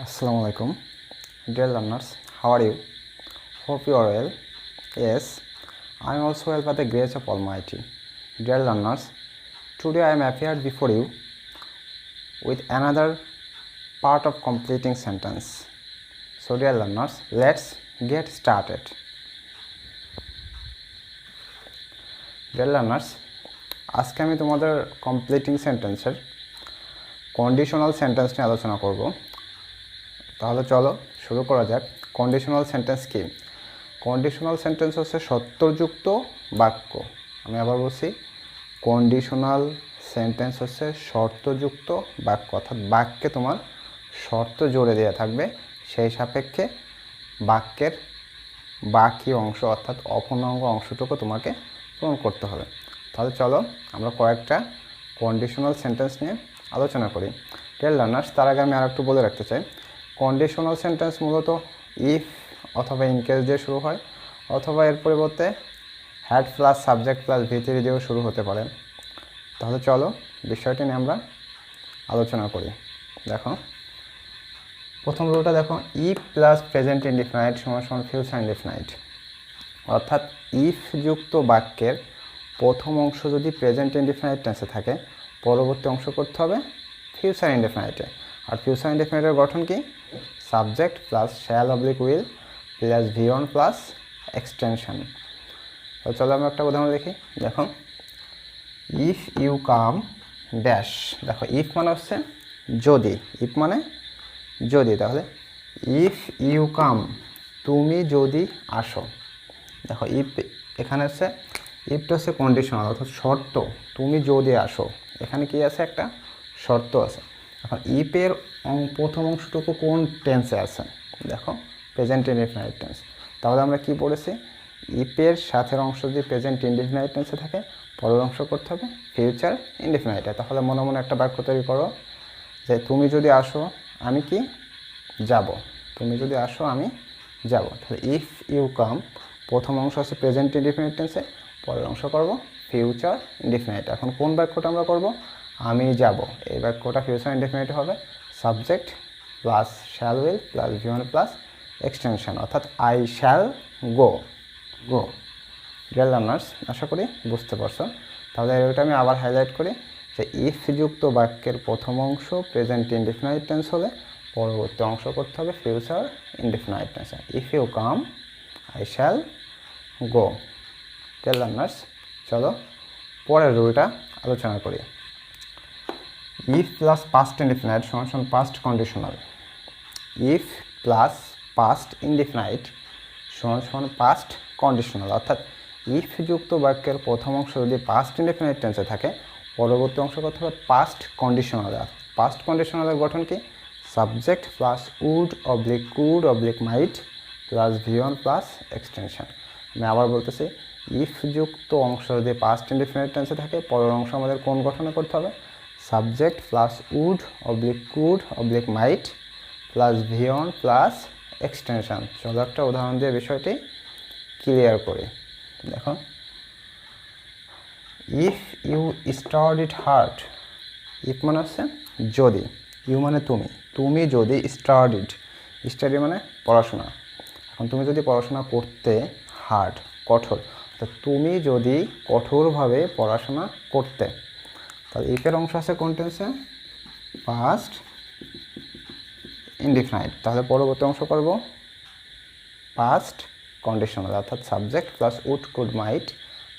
Assalamu alaikum, dear learners. How are you? Hope you are well. Yes, I am also well by the grace of Almighty. Dear learners, today I am appeared before you with another part of completing sentence. So, dear learners, let's get started. Dear learners, আজকে আমি তোমাদের completing সেন্টেন্সের conditional sentence নিয়ে আলোচনা করব। তাহলে চলো শুরু করা যাক। কন্ডিশনাল সেন্টেন্স কি? কন্ডিশনাল সেন্টেন্স হচ্ছে শর্তযুক্ত বাক্য। আমি আবার বলছি, কন্ডিশনাল সেন্টেন্স হচ্ছে শর্তযুক্ত বাক্য, অর্থাৎ বাক্যে তোমার শর্ত জুড়ে দেওয়া থাকবে, সেই সাপেক্ষে বাক্যের বাকি অংশ অর্থাৎ অপূর্ণাঙ্গ অংশটুকু তোমাকে পূরণ করতে হবে। তাহলে চলো আমরা কয়েকটা কন্ডিশনাল সেন্টেন্স নিয়ে আলোচনা করি। ডিয়ার লার্নার্স, তার আগে আমি আরেকটু বলে রাখতে চাই, কন্ডিশনাল সেন্টেন্স মূলত ইফ অথবা ইনকেস দিয়ে শুরু হয়, অথবা এর পরিবর্তে হ্যাড প্লাস সাবজেক্ট প্লাস ভিতরি দিয়েও শুরু হতে পারে। তাহলে চলো বিষয়টি নিয়ে আমরা আলোচনা করি। দেখো, প্রথম রুলটা দেখো, ইফ প্লাস প্রেজেন্ট ইনডিফিনাইট সমান সমান ফিউচার ইনডিফিনাইট। অর্থাৎ ইফ যুক্ত বাক্যের প্রথম অংশ যদি প্রেজেন্ট ইনডিফিনাইট টেন্সে থাকে, পরবর্তী অংশ করতে হবে ফিউচার ইনডিফিনাইটে। আর ফিউচার ইনডিফিনাইটের গঠন কি? Subject plus shall oblique will plus ভিওন plus extension. তো চলো আমরা একটা উদাহরণ দেখি। দেখো, ইফ ইউ কাম ড্যাশ। দেখো, ইফ মানে হচ্ছে যদি, ইফ মানে যদি। তাহলে ইফ ইউ কাম, তুমি যদি আসো। দেখো, ইফ এখানে হচ্ছে, ইফটা হচ্ছে কন্ডিশনাল অর্থাৎ শর্ত, তুমি যদি আসো। এখানে কি আছে? একটা শর্ত আছে। এখন ইফের প্রথম অংশটুকু কোন টেন্সে আছে? দেখো, প্রেজেন্ট ইনডিফিনাইট টেন্স। তাহলে আমরা কি পড়েছি? ইফের সাথের অংশ যদি প্রেজেন্ট ইনডিফিনাইট টেন্সে থাকে, পরের অংশ করতে হবে ফিউচার ইনডিফিনাইটে। তাহলে মনে মনে একটা বাক্য তৈরি করো যে তুমি যদি আসো আমি কি যাব, তুমি যদি আসো আমি যাব। তাহলে ইফ ইউ কাম, প্রথম অংশ আছে প্রেজেন্ট ইনডিফিনাইট টেন্সে, পরের অংশ করব ফিউচার ইনডিফিনাইট। এখন কোন বাক্যটা আমরা করব? আমি যাব। এই বাক্যটা ফিউচার ইনডিফিনাইট হবে subject plus shall will plus ভিওন plus extension, অর্থাৎ I shall go. Go. Dear learners, আশা করি বুঝতে পারছো। তাহলে এটা আমি আবার হাইলাইট করি যে ইফ যুক্ত বাক্যের প্রথম অংশ প্রেজেন্ট ইনডিফিনাইট টেন্স হলে পরবর্তী অংশ করতে হবে ফিউচার ইনডিফিনাইট টেন্সে। If you come I shall go. Dear learners, চলো পরের রুলটা আলোচনা করি। ইফ প্লাস পাস্ট ইনডিফিনাইট সমান সমান past conditional. If plus past indefinite সমান সমান পাস্ট কন্ডিশনাল, অর্থাৎ ইফ যুক্ত বাক্যের প্রথম অংশ যদি পাস্ট ইনডিফিনাইট টেন্সে থাকে, পরবর্তী অংশ করতে হবে পাস্ট কন্ডিশনাল। পাস্ট কন্ডিশনালের গঠন কি? Subject plus would oblique could oblique might plus ভিওন plus extension. আমি আবার বলতেছি, ইফ যুক্ত অংশ যদি পাস্ট ইনডিফিনাইট টেন্সে থাকে, পরের অংশ আমাদের কোন গঠনে করতে হবে? Subject plus would oblique could oblique might plus ভিওন plus extension. চলো একটা উদাহরণ দিয়ে বিষয়টি ক্লিয়ার করি। দেখো, if you studied hard. If মানে হচ্ছে যদি, ইউ মানে তুমি, তুমি যদি স্টাডিড, স্টাডি মানে পড়াশোনা। এখন তুমি যদি পড়াশোনা করতে, হার্ড কঠোর, তো তুমি যদি কঠোরভাবে পড়াশোনা করতে, তাহলে ইফের অংশ আছে কোন টেন্সে? Past indefinite. তাহলে পরবর্তী অংশ করব পাস্ট কন্ডিশনাল, অর্থাৎ subject plus would could might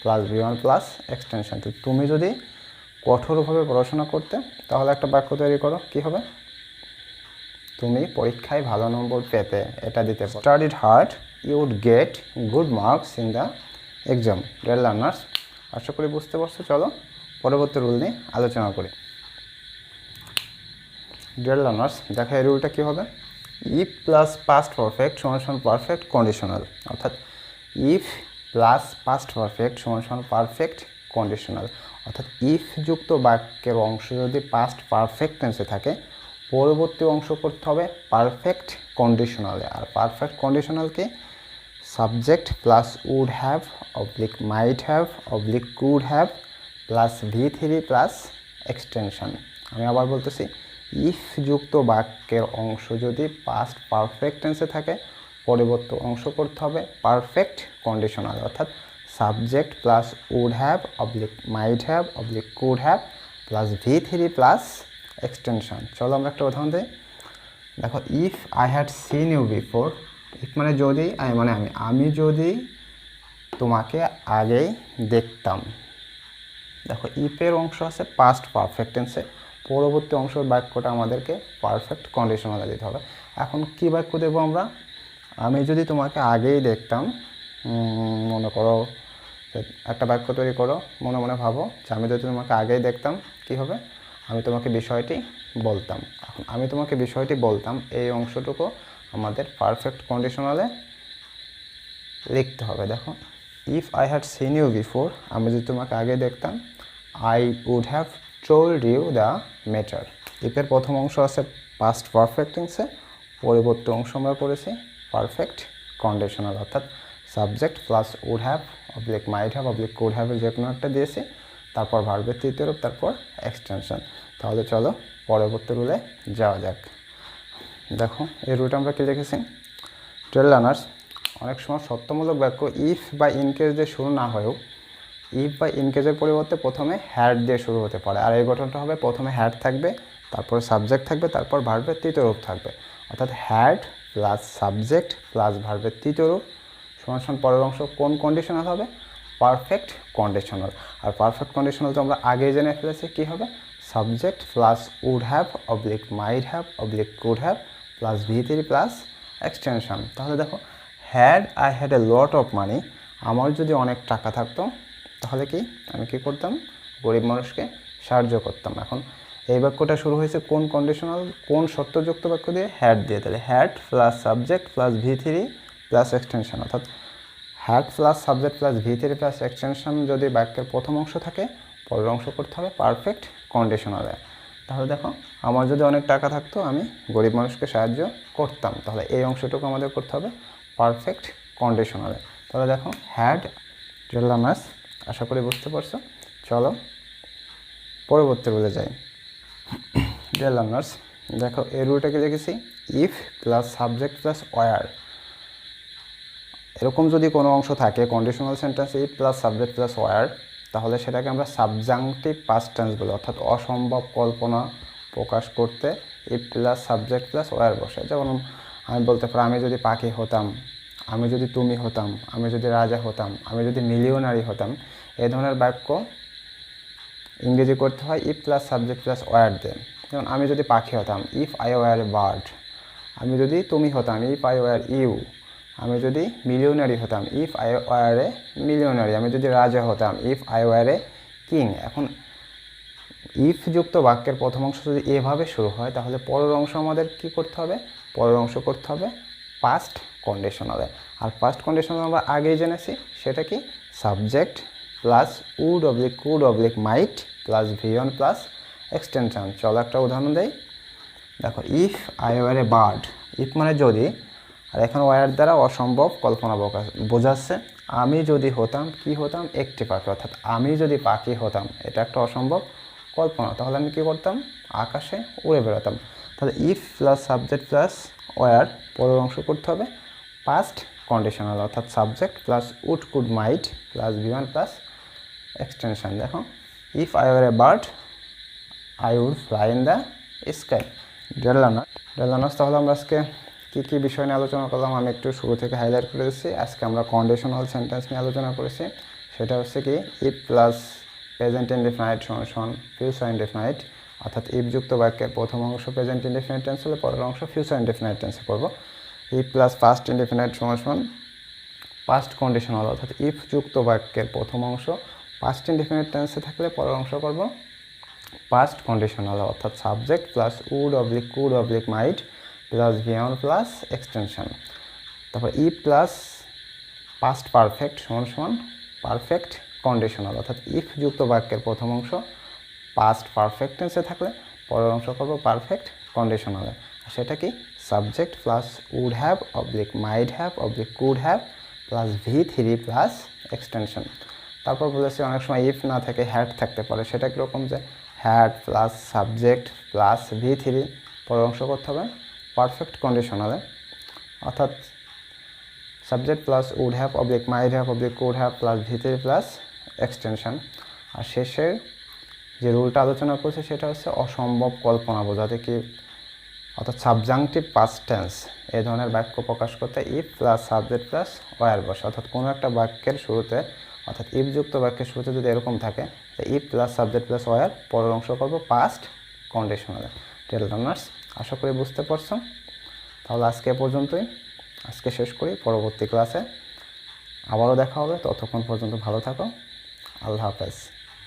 plus ভিওন plus extension. তো তুমি যদি কঠোরভাবে পড়াশোনা করতে, তাহলে একটা বাক্য তৈরি করো, কি হবে? তুমি পরীক্ষায় ভালো নম্বর পেতে, এটা দিতে পারো। Studied hard you would get good marks in the exam. Dear learners, আশা করি বুঝতে পারছো। চলো পরবর্তী রুল নিয়ে আলোচনা করি। ডিয়ার লার্নার্স, দেখা এই রুলটা কী হবে? ইফ প্লাস পাস্ট পারফেক্ট সমান সমান পারফেক্ট কন্ডিশনাল, অর্থাৎ ইফ প্লাস পাস্ট পারফেক্ট সমান সমান পারফেক্ট কন্ডিশনাল। অর্থাৎ ইফ যুক্ত বাক্যের অংশ যদি পাস্ট পারফেক্ট টেন্সে থাকে, পরবর্তী অংশ করতে হবে পারফেক্ট কন্ডিশনালে। আর পারফেক্ট কন্ডিশনালকে subject plus would have oblique might have oblique could have plus ভি3 প্লাস এক্সটেনশন। আমি আবার বলতেছি, ইফ যুক্ত বাক্যের অংশ যদি পাস্ট পারফেক্ট টেন্সে থাকে, পরবর্তী অংশ করতে হবে পারফেক্ট কন্ডিশনাল, অর্থাৎ subject plus would have oblique might have oblique could have plus V3 plus extension. চলো আমরা একটা উদাহরণ দিই। দেখো, if I had seen you before, if মানে যদি, আই মানে আমি যদি তোমাকে আগেই দেখতাম। দেখো, ইফের অংশ আছে পাস্ট পারফেক্ট টেন্সে, পরবর্তী অংশের বাক্যটা আমাদেরকে পারফেক্ট কন্ডিশনালে দিতে হবে। এখন কি বাক্য দেবো আমরা? আমি যদি তোমাকে আগেই দেখতাম, মনে করো একটা বাক্য তৈরি করো, মনে মনে ভাবো যে আমি যদি তোমাকে আগেই দেখতাম কি হবে, আমি তোমাকে বিষয়টি বলতাম। এখন আমি তোমাকে বিষয়টি বলতাম, এই অংশটুকু আমাদের পারফেক্ট কন্ডিশনালে লিখতে হবে। দেখো, if I had seen you before, আমি যদি তোমাকে আগে দেখতাম, I would have told you the matter. ইফের প্রথম অংশ আছে পাস্ট পারফেক্ট টেন্সে, পরবর্তী অংশ আমরা করেছি পারফেক্ট কন্ডিশনাল, অর্থাৎ subject plus would have oblique might have oblique could হ্যাভের যে কোনো একটা দিয়েছি, তারপর ভার্বের তৃতীয় রূপ, তারপর এক্সটেনশন। তাহলে চলো পরবর্তী রুলে যাওয়া যাক। দেখো, এই রুলটা আমরা কি লিখেছি? টুয়েল লার্নার্স, অনেক সময় সত্যমূলক বাক্য ইফ বা ইনকেস দিয়ে শুরু না হয়েও ইফ বা ইনকেসের পরিবর্তে প্রথমে হ্যাড দিয়ে শুরু হতে পারে। আর এই গঠনটা হবে প্রথমে হ্যাড থাকবে, তারপরে সাবজেক্ট থাকবে, তারপর ভার্বের তৃতীয় রূপ থাকবে, অর্থাৎ হ্যাড প্লাস সাবজেক্ট প্লাস ভার্বের তৃতীয় রূপ সমান পরের অংশ কোন কন্ডিশনাল হবে? Perfect conditional. আর পারফেক্ট কন্ডিশনাল তো আমরা আগেই জেনে ফেলেছি কী হবে, subject plus would have oblique might have oblique could have plus V3 plus extension. তাহলে দেখো, had I had a lot of money, আমার যদি অনেক টাকা থাকতো তাহলে কি আমি কী করতাম? গরিব মানুষকে সাহায্য করতাম। এখন এই বাক্যটা শুরু হয়েছে কোন কন্ডিশনাল, কোন শর্তযুক্ত বাক্য দিয়ে? হ্যাড দিয়ে। তাহলে had plus subject plus V3 plus extension, অর্থাৎ had plus subject plus V3 plus extension যদি বাক্যের প্রথম অংশ থাকে, পরের অংশ করতে হবে পারফেক্ট কন্ডিশনালে। তাহলে দেখো, আমার যদি অনেক টাকা থাকতো আমি গরিব মানুষকে সাহায্য করতাম, তাহলে এই অংশটুকু আমাদের করতে হবে পারফেক্ট কন্ডিশনালে। তাহলে দেখো, হ্যাড লার্নার্স, আশা করি বুঝতে পারছো। চলো পরবর্তী রুলে যাই। ডিয়ার লার্নার্স, দেখো এই রুলটাকে লিখেছি if plus subject plus were. এরকম যদি কোনো অংশ থাকে conditional sentence if plus subject plus were, তাহলে সেটাকে আমরা সাবজাংটিভ পাস্ট টেন্স বলি, অর্থাৎ অসম্ভব কল্পনা প্রকাশ করতে if plus subject plus were বসে। যেমন আমি বলতে পারি, আমি যদি পাখি হতাম, আমি যদি তুমি হতাম, আমি যদি রাজা হতাম, আমি যদি মিলিয়নারি হতাম। এই ধরনের বাক্য ইংরেজি করতে হয় if plus subject plus were দিয়ে। যেমন আমি যদি পাখি হতাম, if I were a bird. আমি যদি তুমি হতাম, ইফ আই ওয়ার ইউ। আমি যদি মিলিয়নারি হতাম, ইফ আই ওয়ার এ মিলিয়নারি। আমি যদি রাজা হতাম, if I were a king. এখন ইফ যুক্ত বাক্যের প্রথম অংশ যদি এভাবে শুরু হয়, তাহলে পরের অংশ আমাদের কি করতে হবে? পরের অংশ করতে হবে পাস্ট কন্ডিশনালে। আর পাস্ট কন্ডিশনাল আমরা আগেই জেনেছি, সেটা কি? Subject plus would oblique could oblique might plus V1 plus extension. চলো একটা উদাহরণ দেই। দেখো, if I were a bird, if মানে যদি, আর এখন ওয়ার দ্বারা অসম্ভব কল্পনা বোঝাচ্ছে। আমি যদি হতাম, কি হতাম? একটি পাখি, অর্থাৎ আমি যদি পাখি হতাম, এটা একটা অসম্ভব কল্পনা, তাহলে আমি কী করতাম? আকাশে উড়ে বেড়াতাম। তাহলে if plus subject plus were, পরের অংশ করতে হবে পাস্ট কন্ডিশনাল, অর্থাৎ subject plus would could might plus V1 plus extension. দেখো, if I were a bird I would fly in the sky. Dear learners, তাহলে আমরা আজকে কী কী বিষয় নিয়ে আলোচনা করলাম আমি একটু শুরু থেকে হাইলাইট করে দিচ্ছি। আজকে আমরা কন্ডিশনাল সেন্টেন্স নিয়ে আলোচনা করেছি। সেটা হচ্ছে কি, ইফ প্লাস প্রেজেন্ট ইনডেফিনাইট সমান ফিউচার ইনডেফিনাইট, অর্থাৎ ইফ যুক্ত বাক্যের প্রথম অংশ প্রেজেন্ট ইনডেফিনাইট টেন্স হলে পরের অংশ ফিউচার ইনডেফিনাইট টেন্সে করব। ইফ প্লাস পাস্ট ইনডেফিনাইট সমান পাস্ট কন্ডিশনাল, অর্থাৎ ইফ যুক্ত বাক্যের প্রথম অংশ পাস্ট ইনডেফিনাইট টেন্সে থাকলে পরের অংশ করব পাস্ট কন্ডিশনাল, অর্থাৎ subject plus would oblique could oblique might plus V1 plus extension. তারপর ই প্লাস পাস্ট পারফেক্ট সমান পারফেক্ট কন্ডিশনাল, অর্থাৎ ইফ যুক্ত বাক্যের প্রথম অংশ পাস্ট পারফেক্ট টেন্সে থাকলে পরের অংশ করব পারফেক্ট কন্ডিশনালে। সেটা কি? Subject plus would have oblique might have oblique could have plus V3 plus extension. তারপর বলেছি অনেক সময় ইফ না থাকে হ্যাড থাকতে পারে। সেটা কীরকম? যে had plus subject plus V3 পরের অংশ করতে হবে পারফেক্ট কন্ডিশনালে, অর্থাৎ subject plus would have oblique might have oblique could have plus V3 plus extension. আর শেষে যে রুলটা আলোচনা করছে সেটা হচ্ছে অসম্ভব কল্পনা বোঝাতে কি, অর্থাৎ সাবজাংটিভ পাস্ট টেন্স এই ধরনের বাক্য প্রকাশ করতে if plus subject plus were বসে, অর্থাৎ কোনো একটা বাক্যের শুরুতে অর্থাৎ ইফযুক্ত বাক্যের শুরুতে যদি এরকম থাকে if plus subject plus were পরের অংশ করবো পাস্ট কন্ডিশনালে। ডিয়ার লার্নার্স, আশা করি বুঝতে পারছো। তাহলে আজকে এ পর্যন্তই, আজকে শেষ করি। পরবর্তী ক্লাসে আবারও দেখা হবে, ততক্ষণ পর্যন্ত ভালো থাকো। আল্লাহ হাফেজ।